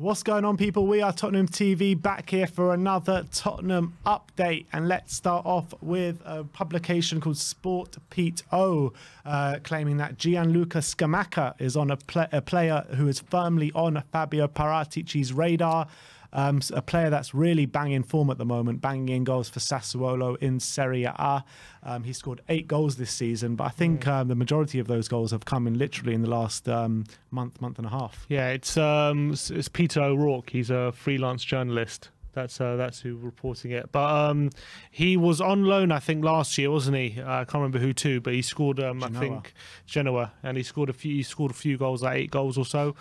What's going on, people? We are Tottenham TV, back here for another Tottenham update. And let's start off with a publication called Sport Pete O, claiming that Gianluca Scamacca is on a player who is firmly on Fabio Paratici's radar. A player that's really banging form at the moment, banging in goals for Sassuolo in Serie A. He scored 8 goals this season, but I think the majority of those goals have come in literally in the last month and a half. Yeah, it's Peter O'Rourke. He's a freelance journalist. That's who's reporting it. But he was on loan, I think, last year, wasn't he? I can't remember who to, but he scored, I think, Genoa, and he scored a few goals, like 8 goals or so.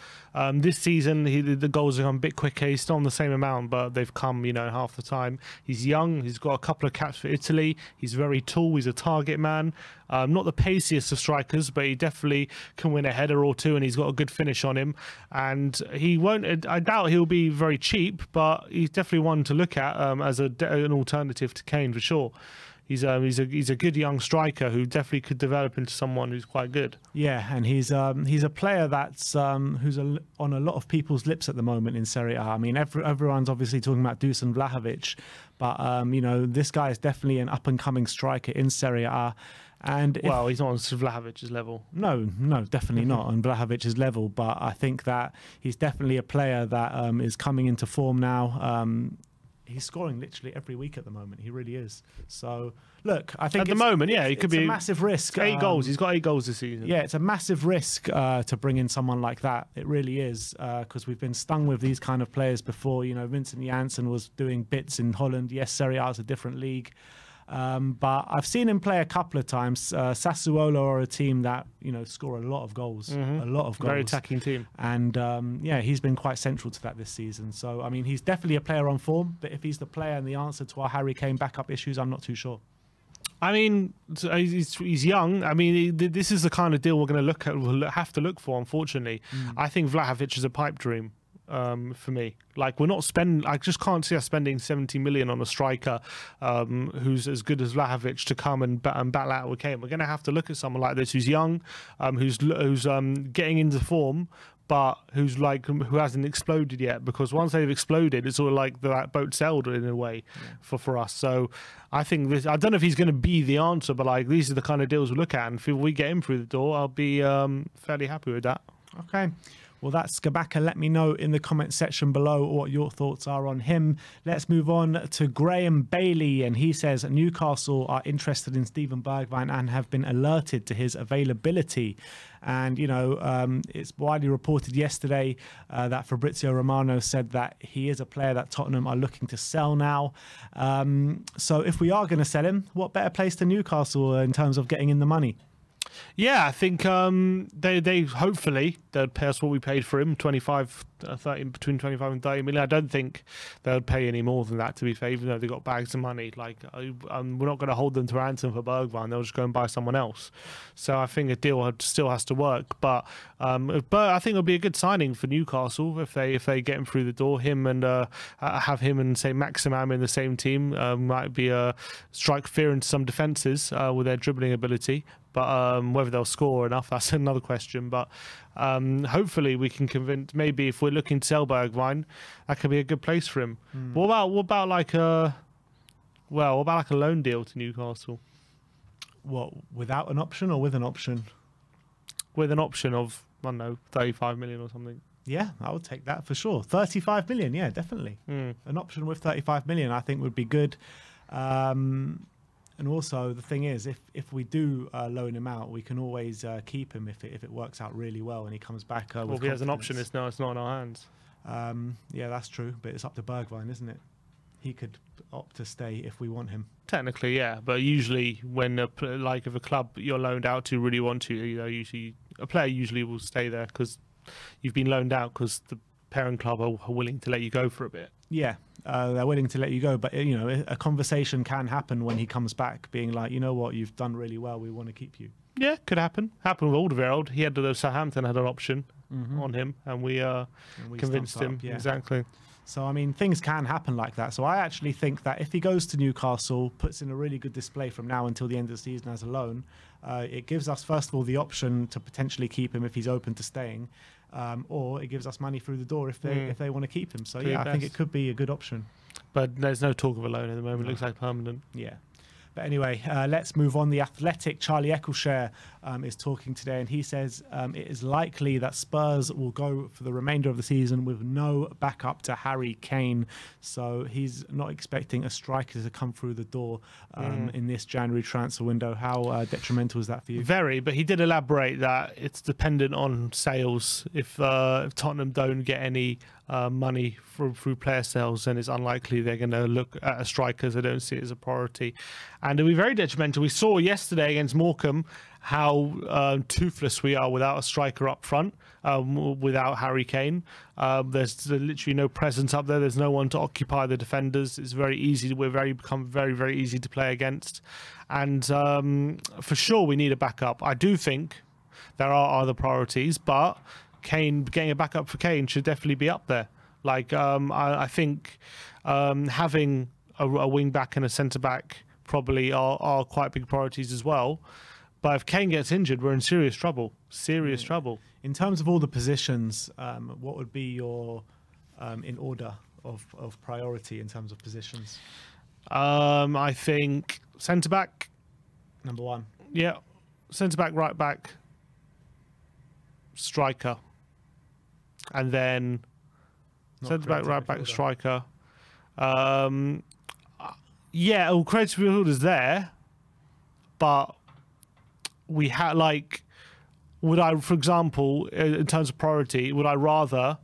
This season, the goals have come a bit quicker. He's still on the same amount, but they've come, half the time. He's young. He's got a couple of caps for Italy. He's very tall. He's a target man. Not the paciest of strikers, but he definitely can win a header or two, and he's got a good finish on him. And he won't. I doubt he'll be very cheap, but he's definitely one to look at as an alternative to Kane for sure. He's a good young striker who definitely could develop into someone who's quite good. Yeah, and he's a player that's who's on a lot of people's lips at the moment in Serie A. I mean, everyone's obviously talking about Dusan Vlahovic, but this guy is definitely an up and coming striker in Serie A. And well, he's not on Vlahovic's level. No, definitely not on Vlahovic's level. But I think that he's definitely a player that is coming into form now. He's scoring literally every week at the moment. He really is. So, look, I think at the moment, yeah, it could be a massive risk. 8 goals. He's got 8 goals this season. Yeah, it's a massive risk to bring in someone like that. It really is, because we've been stung with these kind of players before. Vincent Janssen was doing bits in Holland. Yes, Serie A is a different league. But I've seen him play a couple of times. Sassuolo are a team that score a lot of goals, a lot of goals. Very attacking team, and yeah, he's been quite central to that this season. So I mean, he's definitely a player on form. But if he's the player and the answer to our Harry Kane backup issues, I'm not too sure. I mean, he's young. I mean, this is the kind of deal we're going to look at. We'll have to look for. Unfortunately, I think Vlahovic is a pipe dream. For me, like, we're not spending. I just can't see us spending 70 million on a striker who's as good as Vlahovic to come and battle out with Kane. We're going to have to look at someone like this who's young, who's getting into form, but who hasn't exploded yet. Because once they've exploded, it's sort of like that boat sailed in a way for us. So I think this. I don't know if he's going to be the answer, but like, these are the kind of deals we look at, and if we get him through the door, I'll be fairly happy with that. Okay. Well, that's Scamacca. Let me know in the comment section below what your thoughts are on him. Let's move on to Graham Bailey, and he says Newcastle are interested in Steven Bergwijn and have been alerted to his availability. And, it's widely reported yesterday that Fabrizio Romano said that he is a player that Tottenham are looking to sell now. So if we are going to sell him, what better place than Newcastle in terms of getting in the money? Yeah, I think they hopefully they'd pay us what we paid for him, 25, 30, between 25 and 30 million. I don't think they'll pay any more than that, to be fair, even though they've got bags of money. Like, we're not going to hold them to ransom for Bergwijn. They'll just go and buy someone else. So I think a deal still has to work. But I think it'll be a good signing for Newcastle if they get him through the door. Him and have him and say Maximam in the same team might be a strike fear into some defences with their dribbling ability. But whether they'll score enough, that's another question. But hopefully we can convince. Maybe if we're looking to sell Bergwijn, that could be a good place for him. What about like a loan deal to Newcastle? What, without an option or with an option? With an option of, I don't know, 35 million or something. Yeah, I would take that for sure. 35 million, yeah, definitely. An option with 35 million, I think, would be good. And also, the thing is, if we do loan him out, we can always keep him if it works out really well and he comes back with if he has an option, it's not in our hands. Yeah, that's true, but it's up to Bergwijn, isn't it? He could opt to stay if we want him. Technically, yeah, but usually when if a club you're loaned out to really want to, usually a player usually will stay there because you've been loaned out because the parent club are willing to let you go for a bit. Yeah, they're willing to let you go, but a conversation can happen when he comes back, being like, you know what, you've done really well, we want to keep you. Yeah, could happen. Happened with Alderweireld. He had Southampton had an option on him, and we convinced him. Yeah. Exactly. So I mean, things can happen like that. So I actually think that if he goes to Newcastle, puts in a really good display from now until the end of the season as a loan, it gives us first of all the option to potentially keep him if he's open to staying. or it gives us money through the door if they want to keep him. So yeah, I think it could be a good option. But there's no talk of a loan at the moment. It looks like permanent. Yeah. But anyway, let's move on. The Athletic, Charlie Eccleshare, is talking today, and he says it is likely that Spurs will go for the remainder of the season with no backup to Harry Kane. So he's not expecting a striker to come through the door in this January transfer window. How detrimental is that for you? Very, but he did elaborate that it's dependent on sales. If Tottenham don't get any money through player sales, then it's unlikely they're going to look at a striker. They don't see it as a priority, and it'll be very detrimental. We saw yesterday against Morecambe how toothless we are without a striker up front, without Harry Kane. There's literally no presence up there. There's no one to occupy the defenders. It's very easy. Become very easy to play against, and for sure we need a backup. I do think there are other priorities, but Kane, getting a backup for Kane should definitely be up there. Like I think having a wing back and a centre back probably are quite big priorities as well. But if Kane gets injured, we're in serious trouble. Serious trouble. In terms of all the positions, what would be your in order of priority in terms of positions? I think centre back, number one. Yeah, centre back, right back, striker. And then centre back, right back, striker. Yeah, well, creative midfielders there, but we had would I, for example, in terms of priority, would I rather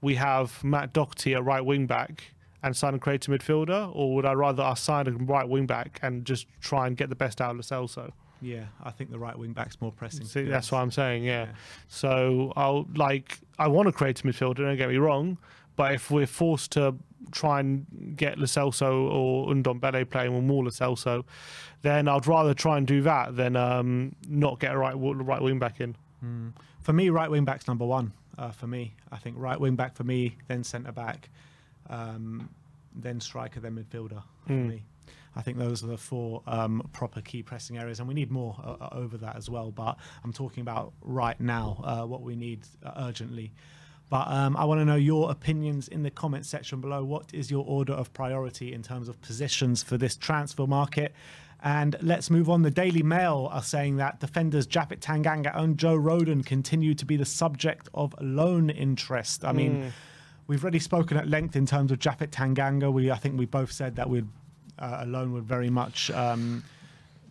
we have Matt Doherty at right wing back and sign a creative midfielder, or would I rather us sign a right wing back and just try and get the best out of Lo Celso? Yeah, I think the right wing back's more pressing. See, that's what I'm saying. Yeah. So I want a creative midfielder. Don't get me wrong, but if we're forced to try and get Lo Celso or Ndombele playing with more Lo Celso, then I'd rather try and do that than not get a right wing back in. For me, right wing back's number one. For me, I think right wing back for me, then centre back, then striker, then midfielder. For me. I think those are the four proper key pressing areas, and we need more over that as well. But I'm talking about right now, what we need urgently. But I want to know your opinions in the comment section below. What is your order of priority in terms of positions for this transfer market? And let's move on. The Daily Mail are saying that defenders Japhet Tanganga and Joe Rodon continue to be the subject of loan interest. I mean, we've already spoken at length in terms of Japhet Tanganga. I think we both said that a loan would very much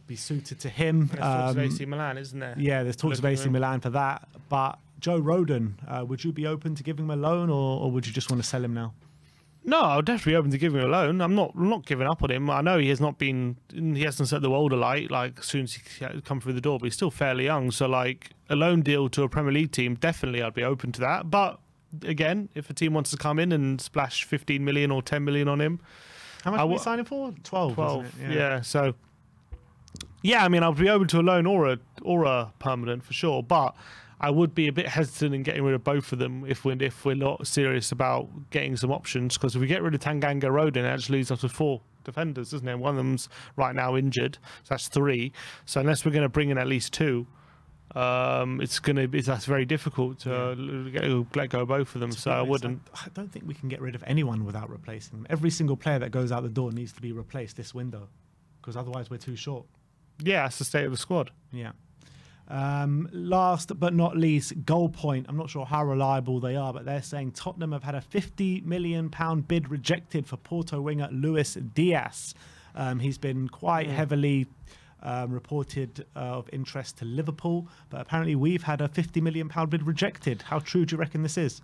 be suited to him. There's talks of AC Milan, isn't there? Yeah, there's talks of AC Milan for that. But Joe Rodon, would you be open to giving him a loan, or would you just want to sell him now? No, I'll definitely be open to giving him a loan. I'm not giving up on him. I know he hasn't set the world alight as soon as he come through the door, but he's still fairly young. So a loan deal to a Premier League team, definitely I'd be open to that. But again, if a team wants to come in and splash 15 million or 10 million on him, how much are we signing for? 12. 12. Yeah. So yeah, I mean, I'd be open to a loan or a permanent for sure, but I would be a bit hesitant in getting rid of both of them if we're not serious about getting some options. Because if we get rid of Tanganga Rodon, it actually leaves us with 4 defenders, doesn't it? One of them's right now injured, so that's 3. So unless we're going to bring in at least 2, that's very difficult to let go of both of them. So I wouldn't. I don't think we can get rid of anyone without replacing them. Every single player that goes out the door needs to be replaced this window, because otherwise we're too short. Yeah, that's the state of the squad. Yeah. Last but not least, Goal Point. I'm not sure how reliable they are, but they're saying Tottenham have had a £50 million bid rejected for Porto winger Luis Diaz. He's been quite heavily reported of interest to Liverpool, but apparently we've had a £50 million bid rejected. How true do you reckon this is?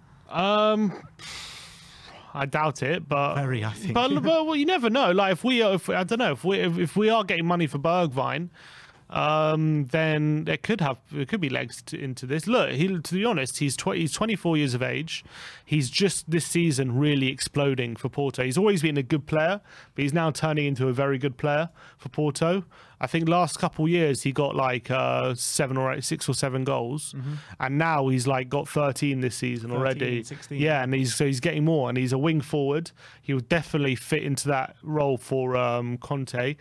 I doubt it, but very, I think. But well, you never know. If we are getting money for Bergwijn, then it could be legs into this. Look, to be honest, he's 24 years of age. He's just this season really exploding for Porto. He's always been a good player, but he's now turning into a very good player for Porto. I think last couple years he got like 6 or 7 goals, and now he's like got 13 this season already. 16. Yeah, and he's getting more, and he's a wing forward. He would definitely fit into that role for Conte.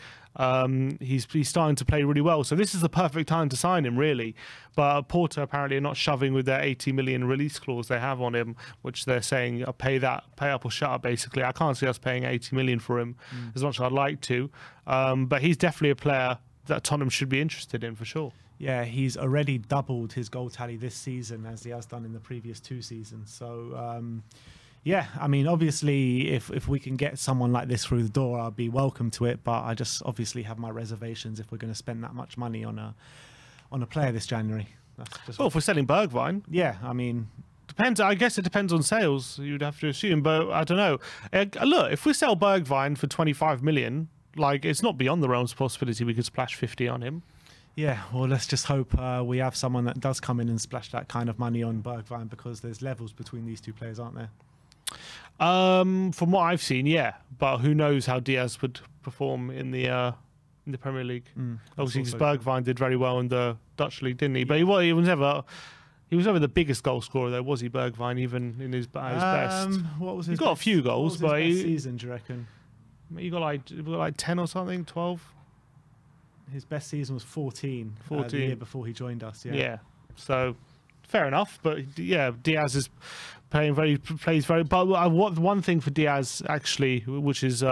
He's starting to play really well, so this is the perfect time to sign him, really. But Porto apparently are not shoving with their 80 million release clause they have on him, which they're saying pay up or shut up. Basically, I can't see us paying 80 million for him as much as I'd like to. But he's definitely a player that Tottenham should be interested in for sure. Yeah, he's already doubled his goal tally this season as he has done in the previous 2 seasons. So. Yeah, I mean, obviously, if we can get someone like this through the door, I'll be welcome to it. But I just obviously have my reservations if we're going to spend that much money on a player this January. That's just well, if we're selling Bergwijn, yeah, I mean, depends. I guess it depends on sales. You'd have to assume, but I don't know. Look, if we sell Bergwijn for 25 million, like it's not beyond the realms of possibility we could splash 50 on him. Yeah, well, let's just hope we have someone that does come in and splash that kind of money on Bergwijn, because there's levels between these 2 players, aren't there? From what I've seen, yeah, but who knows how Diaz would perform in the Premier League? Obviously, because Bergwijn did very well in the Dutch league, didn't he? But he was never the biggest goal scorer, though, was he? Bergwijn, even in his best. What was his? He got a few goals, what was but his best season, do you reckon? He got like 10 or something, 12. His best season was 14. 14. The year before he joined us. Yeah. Yeah. So fair enough, but yeah, Diaz is plays very. But one thing for Diaz actually, which is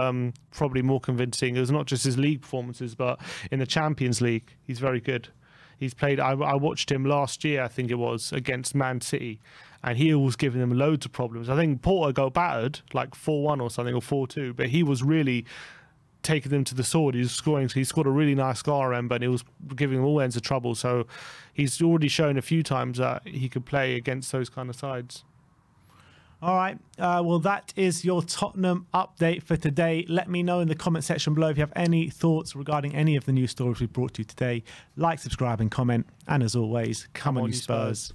probably more convincing, is not just his league performances, but in the Champions League, he's very good. He's played. I watched him last year, I think it was, against Man City, and he was giving them loads of problems. I think Porto got battered like 4-1 or something, or 4-2, but he was really taking them to the sword. He was scoring. So he scored a really nice goal, I remember, and he was giving them all ends of trouble. So he's already shown a few times that he could play against those kind of sides. All right. Well, that is your Tottenham update for today. Let me know in the comment section below if you have any thoughts regarding any of the news stories we brought to you today. Like, subscribe and comment. And as always, come on you Spurs.